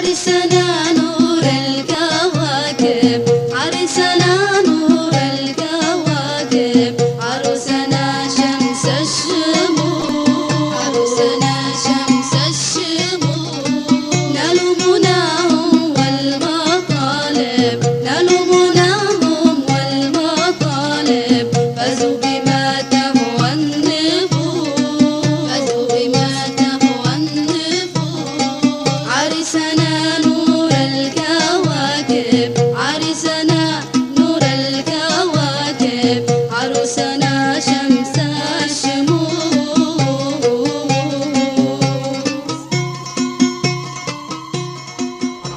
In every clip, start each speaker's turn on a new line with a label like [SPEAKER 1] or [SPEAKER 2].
[SPEAKER 1] عرسنا نور الكواكب، عرسنا نور الكواكب، عروسنا شمس الشموع، عروسنا شمس الشموع. نالوا مناهم والمطالب، نالوا مناهم والمطالب، فازوا بما تهوى النفوس، فازوا بما تهوى النفوس. عرسنا نور الكواكب، عرسنا نور الكواكب، عروسنا شمس الشموس.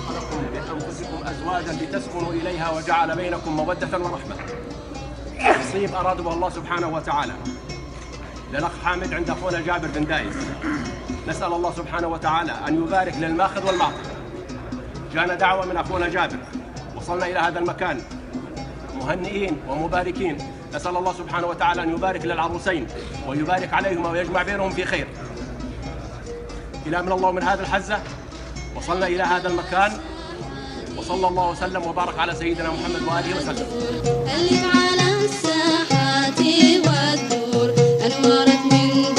[SPEAKER 2] خلقكم بأنفسكم أزواجا لتسكنوا إليها وجعل بينكم مودة ورحمة. تصيب أراد به الله سبحانه وتعالى للأخ حامد عند أخونا جابر بن دايس. نسأل الله سبحانه وتعالى أن يبارك للماخذ والمعطي. جاءنا دعوة من أخونا جابر، وصلنا إلى هذا المكان مهنئين ومباركين. نسأل الله سبحانه وتعالى أن يبارك للعروسين ويبارك عليهما ويجمع بينهم في خير. إلى من الله من هذا الحزة وصلنا إلى هذا المكان، وصلى الله وسلم وبارك على سيدنا محمد وآله وسلم.
[SPEAKER 1] ألف على الساحات والدور أنوارت من